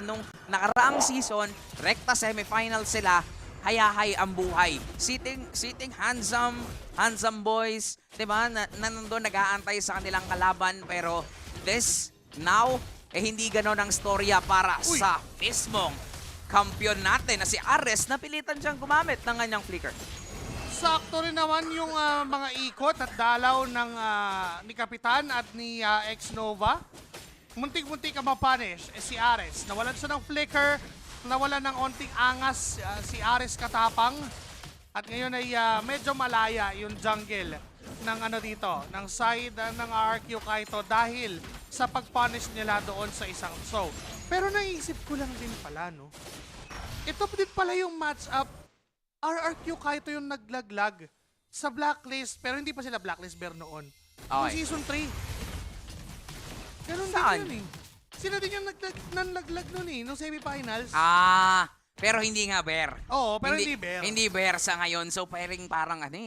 nung nakaraang season, rekta semifinal sila, hayahay ang buhay. Sitting handsome boys, 'di ba? Na nandoon nag-aantay sa kanilang kalaban, pero now hindi ganoon ang storya para sa mismong kampiyon natin na si Ares. Napilitan siyang gumamit ng kanyang flicker. Sakto rin naman yung mga ikot at dalaw ng ni Kapitan at ni X-Nova. Muntik-muntik ka mapunish si Ares. Nawalan siya ng flicker, nawalan ng onting angas si Ares katapang. At ngayon ay medyo malaya yung jungle ng ng side ng RRQ Kaito dahil sa pag-punish nila doon sa isang throw. Pero naisip ko lang din pala, no? Ito din pala yung matchup. RRQ Kaito yung naglaglag sa Blacklist, pero hindi pa sila Blacklist bear noon. Noong Okay. Season 3. Ganun Saan? din yun eh. Sila din yung nanlaglag nun eh, nung semifinals. Pero hindi nga bear. Oo, pero hindi bear. Hindi bear sa ngayon. So parang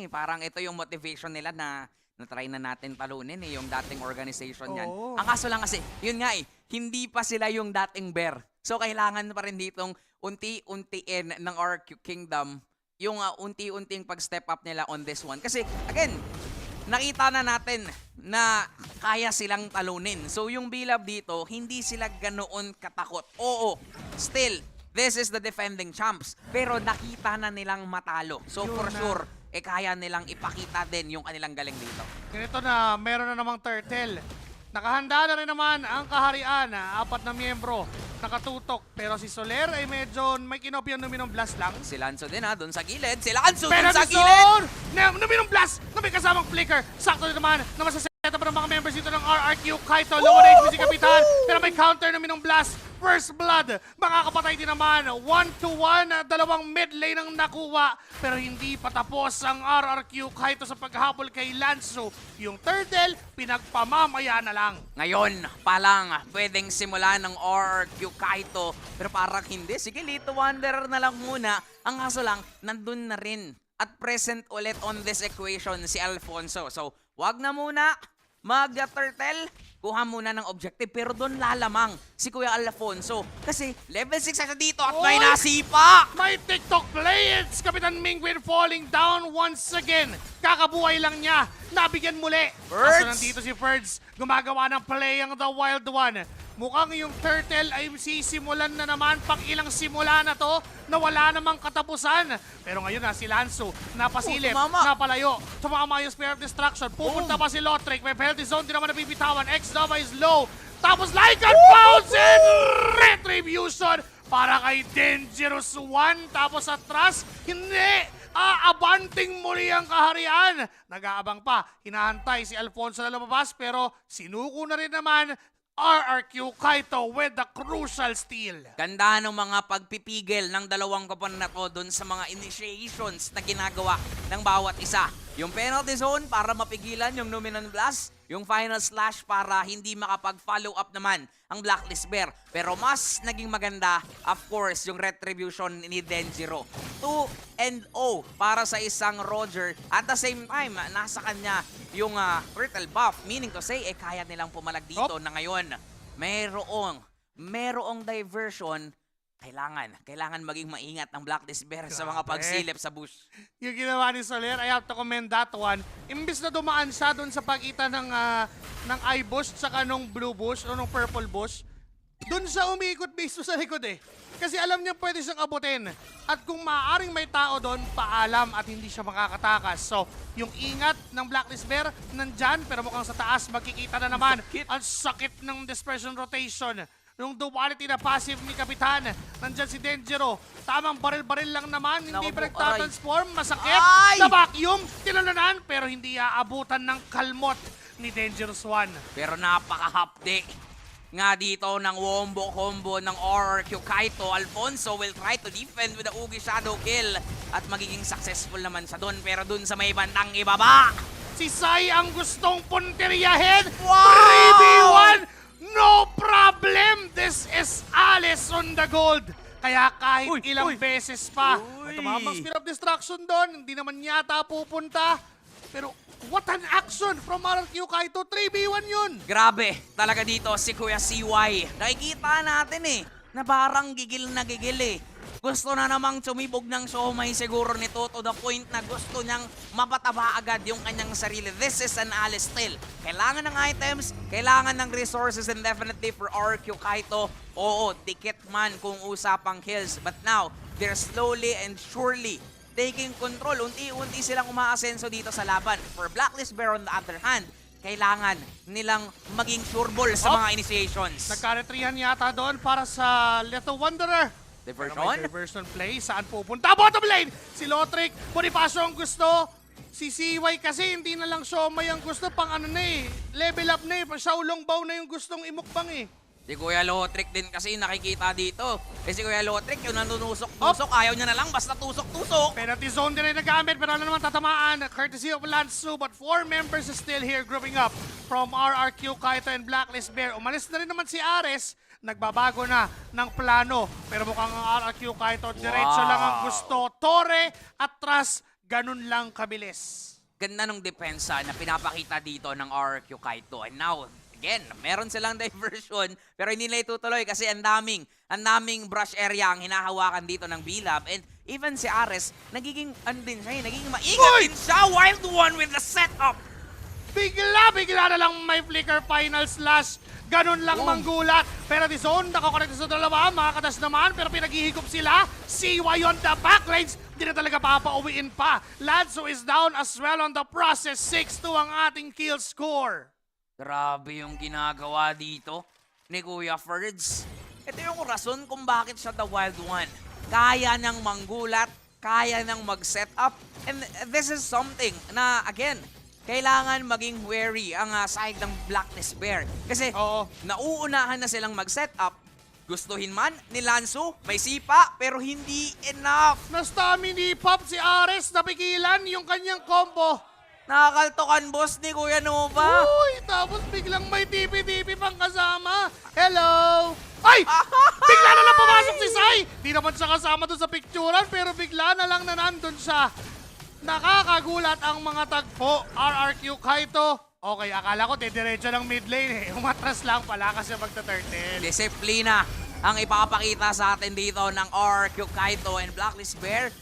parang ito yung motivation nila na try na natin talunin yung dating organization niyan. Oo. Ang kaso lang kasi, yun nga hindi pa sila yung dating bear. So kailangan pa rin ditong unti-untiin ng RQ Kingdom yung unti-unting pag-step up nila on this one. Kasi again, nakita na natin na kaya silang talunin. So yung Bilab dito, hindi sila ganoon katakot. Oo, still, this is the defending champs. Pero nakita na nilang matalo. So for sure, kaya nilang ipakita din yung kanilang galing dito. Ganito na, meron na namang turtle. Nakahanda na rin naman ang kaharian. 4 na miyembro nakatutok. Pero si Soler ay medyo may kinopya Numinong Blast lang. Si Lanzo din doon sa gilid. Si Lanzo Pero doon sa gilid! Numinong Blast na may kasamang flicker. Sakto din naman na masaseta pa ng mga members dito ng RRQ Kaito. Lower HP si Kapitan. Pero may counter Numinong Blast. First blood, makakapatay din naman. 1-1, dalawang mid lane ang nakuha. Pero hindi pa tapos ang RRQ Kaito sa paghabol kay Lanzo. Yung turtle, pinagpamamaya na lang. Ngayon pa lang, pwedeng simula ng RRQ Kaito. Pero parang hindi. Sige, Little Wanderer na lang muna. Ang kaso lang, nandun na rin. At present ulit on this equation si Alfonso. So, wag na muna mag-turtle. Kuha muna ng objective. Pero doon lalamang si Kuya Alfonso. Kasi level 6 siya dito at may nasipa! May TikTok play. It's Kapitan Mingwin falling down once again. Kakabuhay lang niya. Nabigyan muli. Ferds! Kaso nandito si Ferds. Gumagawa ng play ang The Wild One. Mukhang yung turtle ay sisimulan na naman. Pang ilang simula na to na wala namang katapusan. Pero ngayon si Lanzo napasilip, napalayo. Tumama yung Spear of Destruction. Pupunta pa si Lothric. May penalty zone, di naman nabibitawan. X-Nova is low. Tapos Lycan bounce in! Retribution para kay Dangerous One. Tapos atras, hindi! Aabanting muli ang kaharian. Nag-aabang pa. Hinahantay si Alfonso na lumabas pero sinuko na rin naman RRQ Kaito with the crucial steal. Ganda ng mga pagpipigil ng dalawang kapan na to doon sa mga initiations na ginagawa ng bawat isa. Yung penalty zone para mapigilan yung Numinong Blast, yung final slash para hindi makapag-follow up naman ang Blacklist Bear. Pero mas naging maganda, of course, yung retribution ni Denjiro. 2-0 para sa isang Roger. At the same time, nasa kanya yung turtle buff. Meaning to say, kaya nilang pumalag dito na ngayon. Merong diversion. Kailangan maging maingat ang Blacklist Bear sa mga pagsilip sa bush. Yung ginawa ni Soler, I have to commend that one. Imbis na dumaan siya doon sa pagitan ng eye bush tsaka nung blue bush o nung purple bush, doon siya umiikot mismo sa likod eh. Kasi alam niya pwede siyang abutin. At kung maaaring may tao doon, paalam at hindi siya makakatakas. So, yung ingat ng Blacklist Bear nandyan, pero mukhang sa taas makikita na naman ang sakit ng dispersion rotation. Nung duality na passive ni Kapitan, nandyan si Denjiro. Tamang baril-baril lang naman, hindi pa nagtatransform. Masakit, na vacuum, tinalanan, pero hindi aabutan ng kalmot ni Dangerous One. Pero napaka-hapde nga dito ng wombo combo ng RRQ Kaito. Alfonso will try to defend with the Ugi Shadow Kill at magiging successful naman siya doon. Pero doon sa may bandang ibaba, si Sai ang gustong punteriyahin. Wow! 3v1! No problem! This is Alice on the gold. Kaya kahit ilang beses pa, tumamang Spear of Destruction doon, hindi naman yata pupunta. Pero what an action from RRQ Kaito. 3v1 yun. grabe talaga dito si Kuya CY. Nakikita natin na parang gigil na gigil eh. Gusto na namang sumibog ng siomay siguro nito to the point na gusto niyang mapataba agad yung kanyang sarili. This is an Alice still. Kailangan ng items, kailangan ng resources, and definitely for RQ Kaito, oo, dikit man kung usapang kills. But now, they're slowly and surely taking control. Unti-unti silang umaasenso dito sa laban. For Blacklist Bear on the other hand, kailangan nilang maging sureball sa mga initiations. Nagka-retrihan yata doon para sa Little Wanderer. Diversion? Pero may diversion play. Saan pupunta? Bottom lane! Si Lotric, Bonifacio ang gusto. Si CY kasi hindi na lang Siomay ang gusto. Pang ano na eh. Level up na eh. Shaolong Bao na yung gustong imukbang eh. Si Kuya Lotric din kasi nakikita dito. Si Kuya Lotric yung nanunusok-tusok, ayaw niya na lang basta tusok-tusok. Penalty zone din ay nagamit pero ano naman tatamaan. Courtesy of Lansu, but 4 members is still here grouping up from RRQ, Kaito, and Blacklist Bear. Umalis na rin naman si Ares. Nagbabago na ng plano. Pero mukhang ang RRQ, Kaito, diretso lang ang gusto. Torre at Tras, ganun lang kabilis. Ganda ng depensa na pinapakita dito ng RRQ Kaito. And now, again, meron silang diversion pero hindi nila itutuloy kasi ang daming brush area ang hinahawakan dito ng B-Lab. And even si Ares, nagiging nagiging maingat din siya. Wild One with the setup. Bigla na lang may flicker final slash. Ganun lang manggulat. Pero the zone, nakakonect sa dalawa. Makakatas naman, pero pinaghihigop sila. CY on the backlines. Hindi na talaga papauwiin pa. Lanzo is down as well on the process. 6-2 ang ating kill score. Grabe yung ginagawa dito ni Kuya Ferds. Ito yung rason kung bakit siya the Wild One. Kaya niyang manggulat, kaya niyang mag-set up. And this is something na, again, kailangan maging wary ang side ng Blacklist Bear. Kasi nauunahan na silang mag-set up. Gustuhin man ni Lanzo, may sipa, pero hindi enough. Na-stamina pop si Ares, napigilan yung kanyang combo. Nakakaltokan boss ni Kuya Nova. Uy, tapos biglang may TP-TP pang kasama. Hello! Ay! Bigla na lang pumasok si Sai! Di naman siya kasama doon sa picturean, pero bigla na lang na nandun siya. Nakakagulat ang mga tagpo. RRQ Kaito. Okay, akala ko didiretso ng mid lane eh. Umatras lang pala kasi magta-turtle. Disiplina ang ipapakita sa atin dito ng RQ Kaito and Blacklist Bear.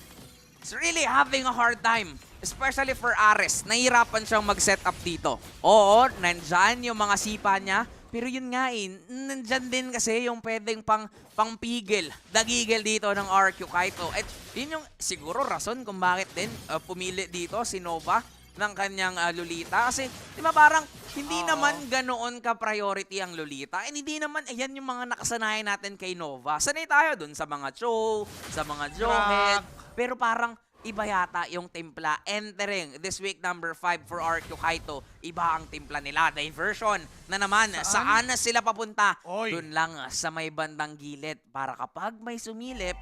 Is really having a hard time. Especially for Ares. Nahihirapan siyang mag-set up dito. Oo, nandyan yung mga sipa niya. Pero yun nga nandyan din kasi yung pwedeng pangpigil, dagigil dito ng RQ Kaito. At yun yung siguro rason kung bakit din pumili dito si Nova ng kanyang Lolita. Kasi di ba parang hindi naman ganoon ka-priority ang Lolita. And hindi naman, ayan yung mga nakasanayan natin kay Nova. Sanay tayo dun sa mga Cho, sa mga Johead. Pero parang iba yata yung timpla entering this week number 5 for RQ Kaito. Iba ang timpla nila. Diversion na naman. Saan na sila papunta? Doon lang sa may bandang gilid para kapag may sumilip,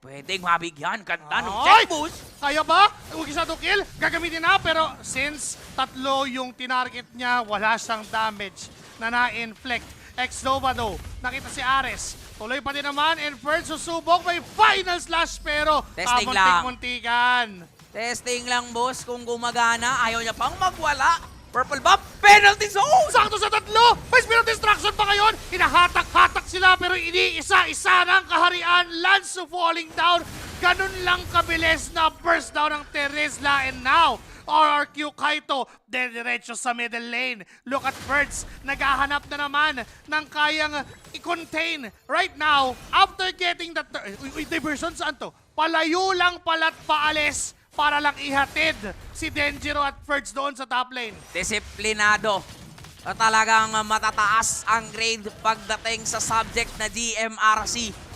pwedeng mabigyan kanta ng check boost. Kaya ba? Huwag isa to kill. Gagamitin na pero since tatlo yung tinarget niya, wala siyang damage na na-inflict. Ex-Nova though. Nakita si Ares. Tuloy pa din naman, and first susubok, may final slash pero Testing lang. muntikan. Testing lang, boss. Kung gumagana, ayaw niya pang magwala. Purple buff, penalty zone! Sakto sa tatlo! May spirit distraction pa ngayon! Hinahatak-hatak sila pero iniisa-isa ng kaharian. Lanzo falling down. Ganun lang kabilis na burst down ng Teresla, and now RRQ Kaito, diretso sa middle lane. Look at Birds, naghahanap na naman ng kayang i-contain. Right now, after getting that... diversion saan to? Palayo lang pala't paalis para lang ihatid si Denjiro at Birds doon sa top lane. Disiplinado. Talagang matataas ang grade pagdating sa subject na DMRC.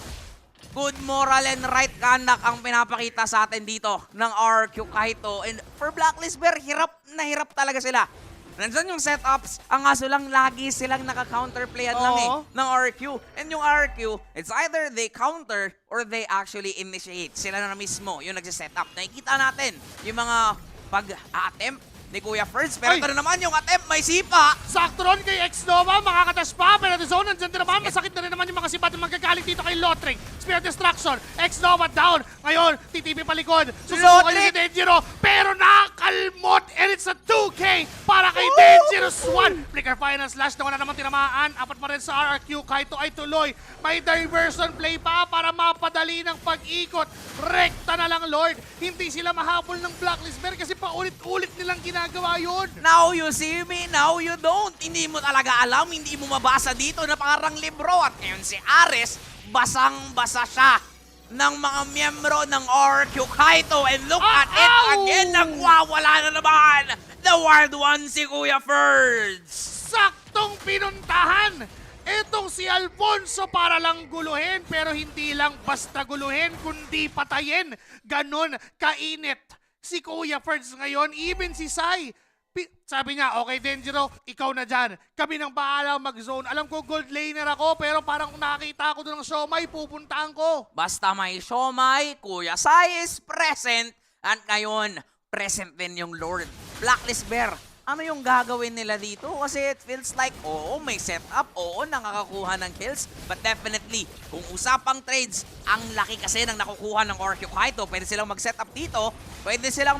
Good moral and right conduct ang pinapakita sa atin dito ng RQ Kaito. And for Blacklist Bear, hirap na hirap talaga sila. Nandyan yung setups, ang aso lang lagi silang naka-counterplayan lang ng RQ. And yung RQ, it's either they counter or they actually initiate. Sila na mismo yung nagsiset-up. Nakikita natin yung mga pag-attempt ni Kuya Ferds. Pero ito na naman yung attempt, may sipa. Sakto ron kay Ex-Nova, makakatas pa. Pero the zone, nandyan din naman. Masakit na rin naman yung mga sipat na magagaling dito kay Lotric. Spear Destruction, X-Nova down. Ngayon, TTP palikod. Susubukan niya si Denjiro, pero nakakalmot. And it's a 2K para kay Dangerous 1. Flicker Final Slash na wala naman tinamaan. Apat pa rin sa RRQ. Kaito ay tuloy. May diversion play pa para mapadali ng pag-ikot. Rekta na lang, Lord. Hindi sila mahabol ng Blacklist Bear kasi paulit-ulit nilang ginagawa yun. Now you see me, now you don't. Hindi mo talaga alam, hindi mo mabasa dito na parang libro. At ngayon si Ares, basang-basa siya ng mga miyembro ng RQ Kaito. And look at it again, nagwawala na naman. The Wild One si Kuya Ferds. Saktong pinuntahan. Etong si Alfonso para lang guluhin, pero hindi lang basta guluhin, kundi patayin. Ganon kainit si Kuya Ferds ngayon, even si Sai. Sabi niya, okay Denjiro, ikaw na dyan. Kami nang bahala mag-zone. Alam ko gold laner ako, pero parang kung nakakita ko doon ng siomay, pupuntaan ko. Basta may siomay, Kuya Sai is present. At ngayon, present din yung Lord. Blacklist Bear, ano yung gagawin nila dito? Kasi it feels like, oo, may setup, oo, nakakakuha ng kills. But definitely, kung usapang trades, ang laki kasi ng nakukuha ng RQ Kaito. Pwede silang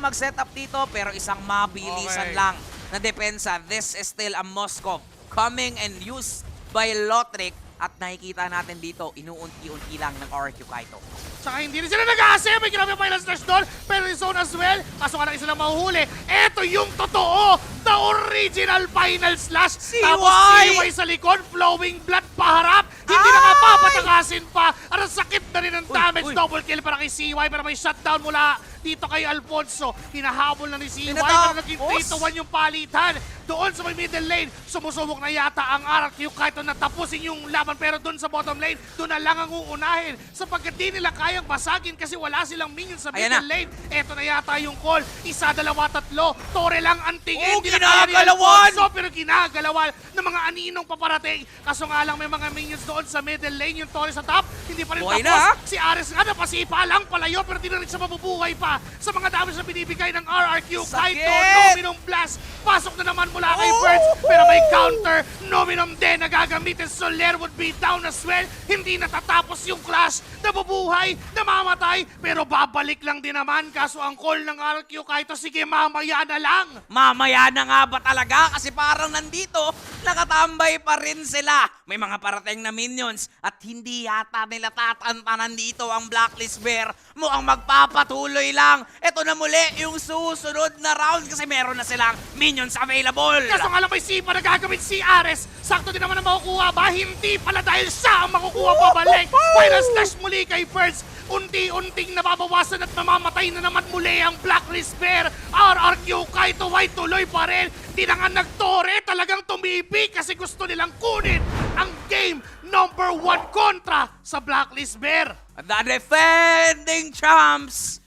mag-setup dito, pero isang mabilisan lang na depensa. This is still a Moskov coming and used by Lothric. At nakikita natin dito, inuunti-unti lang ng RQ Kaito. Saka hindi rin sila nag-aasya. May ginamit pa ilang slash doon. Pero yung zone as well. Kaso nga lang isa lang mahuhuli. Ito yung totoo. The original final slash. Tapos CY sa likod. Flowing blood paharap. Hindi na mapapatakasin pa. Ang sakit na rin ng damage. Double kill para kay CY. Pero may shutdown mula dito kay Alfonso. Hinahabol na ni CY. Pero naging 3-1 yung palitan. Doon sa may middle lane, sumusubok na yata ang RQ kahit na tapusin yung laban. Pero doon sa bottom lane, doon na lang ang uunahin. Sapagkat di nila kayang basagin kasi wala silang minions sa middle lane. Eto na yata yung call. Isa, dalawa, tatlo. Tore lang ang tingin. Di na kaya ni Alfonso, pero ginagalawan ng mga aninong paparating. Kaso nga lang may mga minions doon sa middle lane. Yung Tore sa top, hindi pa rin Buhay tapos. na. Si Ares nga napasipa lang palayo pero di na rin siya mabubuhay pa sa mga damage na binibigay ng RRQ. Kaito, Nominum Blast. Pasok na naman mula kay Birds, pero may counter. Nominum din na gagamitin. Soler would be down as well. Hindi natatapos yung clash. Nabubuhay, namamatay, pero babalik lang din naman. Kaso ang call ng RQ Kaito, sige mamaya na lang. Mamaya na nga ba talaga? Kasi parang nandito, nakatambay pa rin sila. May mga parating na minions at hindi yata nila tatantanan dito ang Blacklist Bear. Mukhang magpapatuloy lang. Ito na muli yung susunod na round kasi meron na silang minions available. Kaso nga lang may sipa na gagamit si Ares. Sakto din naman ang makukuha ba? Hindi pala dahil siya ang makukuha pabalik. Final slash muli kay Birds. Unti-unting nababawasan at mamamatay na naman muli ang Blacklist Bear. RRQ Kaito ay tuloy pa rin. Di na nga nagtore, talagang tumipi kasi gusto nilang kunin ang game number 1 kontra sa Blacklist Bear. The defending champs,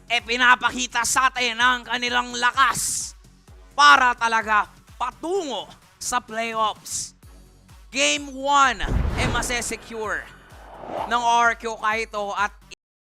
pinapakita sa atin ang kanilang lakas para talaga patungo sa playoffs. Game 1 masesecure ng RQ Kaito at